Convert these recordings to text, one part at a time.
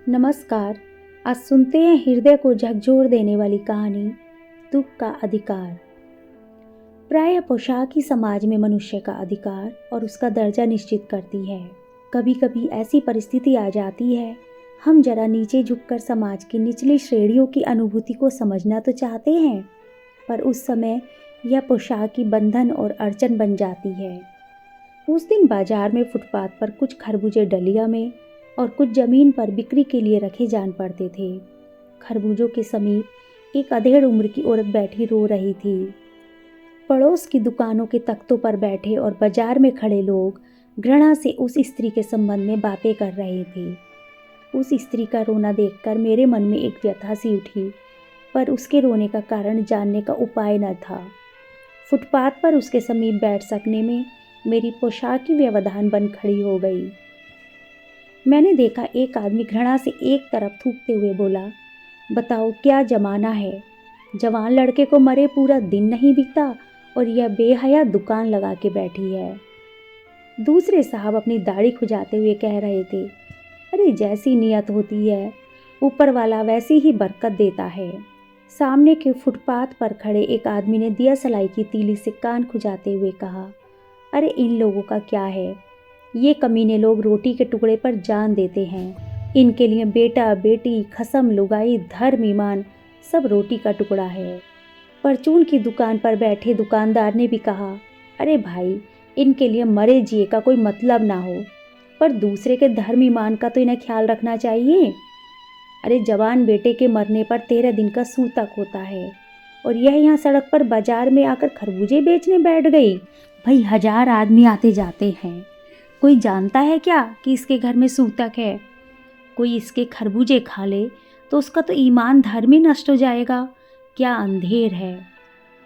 नमस्कार। आज सुनते हैं हृदय को झकझोर देने वाली कहानी, दुख का अधिकार। प्रायः पोशाक ही समाज में मनुष्य का अधिकार और उसका दर्जा निश्चित करती है। कभी कभी ऐसी परिस्थिति आ जाती है, हम जरा नीचे झुककर समाज की निचली श्रेणियों की अनुभूति को समझना तो चाहते हैं, पर उस समय यह पोशाक की बंधन और अड़चन बन जाती है। उस दिन बाजार में फुटपाथ पर कुछ खरबूजे डलिया में और कुछ जमीन पर बिक्री के लिए रखे जान पड़ते थे। खरबूजों के समीप एक अधेड़ उम्र की औरत बैठी रो रही थी। पड़ोस की दुकानों के तख्तों पर बैठे और बाजार में खड़े लोग घृणा से उस स्त्री के संबंध में बातें कर रहे थे। उस स्त्री का रोना देखकर मेरे मन में एक व्यथा सी उठी, पर उसके रोने का कारण जानने का उपाय न था। फुटपाथ पर उसके समीप बैठ सकने में मेरी पोशाक की व्यवधान बन खड़ी हो गई। मैंने देखा एक आदमी घृणा से एक तरफ थूकते हुए बोला, बताओ क्या जमाना है, जवान लड़के को मरे पूरा दिन नहीं बीता और यह बेहया दुकान लगा के बैठी है। दूसरे साहब अपनी दाढ़ी खुजाते हुए कह रहे थे, अरे जैसी नियत होती है ऊपर वाला वैसी ही बरकत देता है। सामने के फुटपाथ पर खड़े एक आदमी ने दिया सलाई की तीली से कान खुजाते हुए कहा, अरे इन लोगों का क्या है, ये कमीने लोग रोटी के टुकड़े पर जान देते हैं। इनके लिए बेटा बेटी खसम लुगाई धर्म ईमान सब रोटी का टुकड़ा है। परचून की दुकान पर बैठे दुकानदार ने भी कहा, अरे भाई इनके लिए मरे जिए का कोई मतलब ना हो, पर दूसरे के धर्म ईमान का तो इन्हें ख्याल रखना चाहिए। अरे जवान बेटे के मरने पर 13 दिन का सूतक होता है और यह यहाँ सड़क पर बाजार में आकर खरबूजे बेचने बैठ गई। भाई 1000 आदमी आते जाते हैं, कोई जानता है क्या कि इसके घर में सूतक है? कोई इसके खरबूजे खा ले तो उसका तो ईमान धर्म ही नष्ट हो जाएगा। क्या अंधेर है।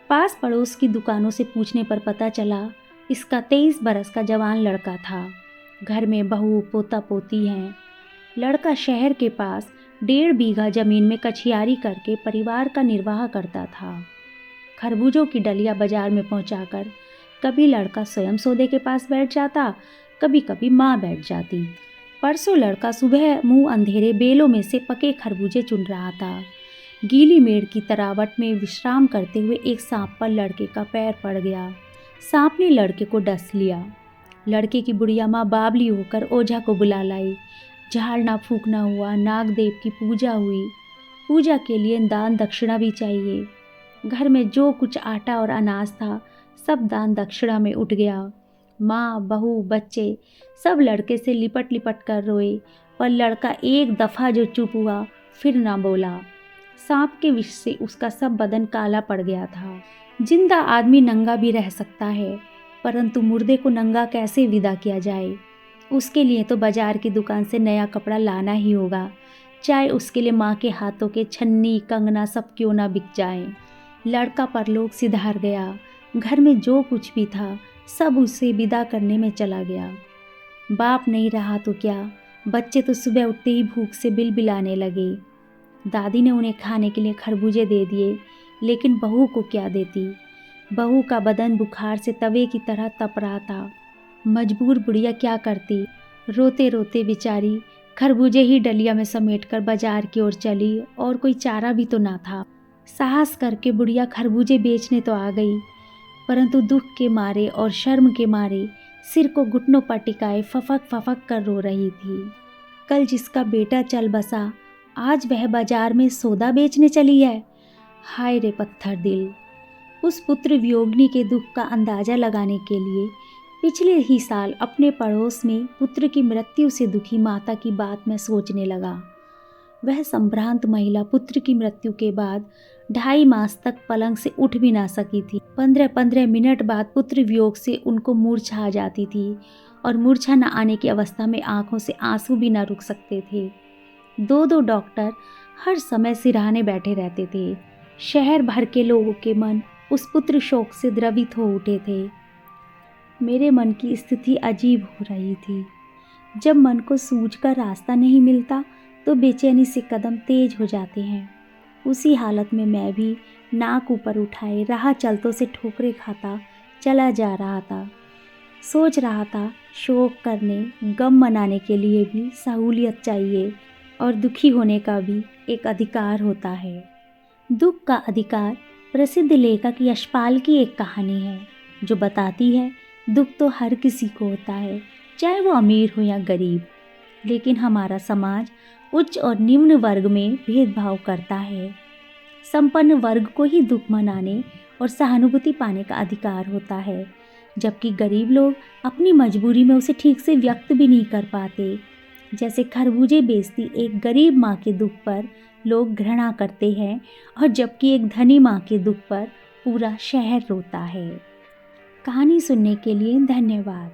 पास पड़ोस की दुकानों से पूछने पर पता चला इसका 23 बरस का जवान लड़का था। घर में बहू पोता पोती हैं। लड़का शहर के पास 1.5 बीघा जमीन में कछियारी करके परिवार का निर्वाह करता था। खरबूजों की डलिया बाजार में पहुंचाकर कभी लड़का स्वयं सौदे के पास बैठ जाता, कभी कभी माँ बैठ जाती। परसों लड़का सुबह मुंह अंधेरे बेलों में से पके खरबूजे चुन रहा था। गीली मेड़ की तरावट में विश्राम करते हुए एक सांप पर लड़के का पैर पड़ गया। सांप ने लड़के को डस लिया। लड़के की बुढ़िया माँ बावली होकर ओझा को बुला लाई। झाड़ना फूकना हुआ, नागदेव की पूजा हुई। पूजा के लिए दान दक्षिणा भी चाहिए। घर में जो कुछ आटा और अनाज था सब दान दक्षिणा में उठ गया। माँ बहू बच्चे सब लड़के से लिपट लिपट कर रोए, पर लड़का एक दफ़ा जो चुप हुआ फिर ना बोला। सांप के विष से उसका सब बदन काला पड़ गया था। जिंदा आदमी नंगा भी रह सकता है, परंतु मुर्दे को नंगा कैसे विदा किया जाए? उसके लिए तो बाजार की दुकान से नया कपड़ा लाना ही होगा, चाहे उसके लिए माँ के हाथों के छन्नी कंगना सब क्यों ना बिक जाएं। लड़का परलोक सिधार गया। घर में जो कुछ भी था सब उसे विदा करने में चला गया। बाप नहीं रहा तो क्या, बच्चे तो सुबह उठते ही भूख से बिलबिलाने लगे। दादी ने उन्हें खाने के लिए खरबूजे दे दिए, लेकिन बहू को क्या देती? बहू का बदन बुखार से तवे की तरह तप रहा था। मजबूर बुढ़िया क्या करती? रोते रोते बेचारी खरबूजे ही डलिया में समेटकर बाजार की ओर चली और कोई चारा भी तो ना था। साहस करके बुढ़िया खरबूजे बेचने तो आ गई, परंतु दुख के मारे और शर्म के मारे सिर को घुटनों पर टिकाए फफक फफक कर रो रही थी। कल जिसका बेटा चल बसा, आज वह बाजार में सौदा बेचने चली है। हाय रे पत्थर दिल। उस पुत्र वियोगिनी के दुख का अंदाजा लगाने के लिए पिछले ही साल अपने पड़ोस में पुत्र की मृत्यु से दुखी माता की बात मैं सोचने लगा। वह संभ्रांत महिला पुत्र की मृत्यु के बाद 2.5 मास तक पलंग से उठ भी ना सकी थी। 15-15 मिनट बाद पुत्र वियोग से उनको मूर्छा आ जाती थी और मूर्छा न आने की अवस्था में आंखों से आंसू भी ना रुक सकते थे। 2-2 डॉक्टर हर समय सिरहाने बैठे रहते थे। शहर भर के लोगों के मन उस पुत्र शोक से द्रवित हो उठे थे। मेरे मन की स्थिति अजीब हो रही थी। जब मन को सूझकर रास्ता नहीं मिलता तो बेचैनी से कदम तेज हो जाते हैं। उसी हालत में मैं भी नाक ऊपर उठाए राह चलतों से ठोकरे खाता चला जा रहा था। सोच रहा था शोक करने गम मनाने के लिए भी सहूलियत चाहिए और दुखी होने का भी एक अधिकार होता है। दुख का अधिकार प्रसिद्ध लेखक यशपाल की एक कहानी है जो बताती है दुख तो हर किसी को होता है, चाहे वो अमीर हो या गरीब। लेकिन हमारा समाज उच्च और निम्न वर्ग में भेदभाव करता है। संपन्न वर्ग को ही दुख मनाने और सहानुभूति पाने का अधिकार होता है, जबकि गरीब लोग अपनी मजबूरी में उसे ठीक से व्यक्त भी नहीं कर पाते। जैसे खरबूजे बेचती एक गरीब माँ के दुख पर लोग घृणा करते हैं और जबकि एक धनी माँ के दुख पर पूरा शहर रोता है। कहानी सुनने के लिए धन्यवाद।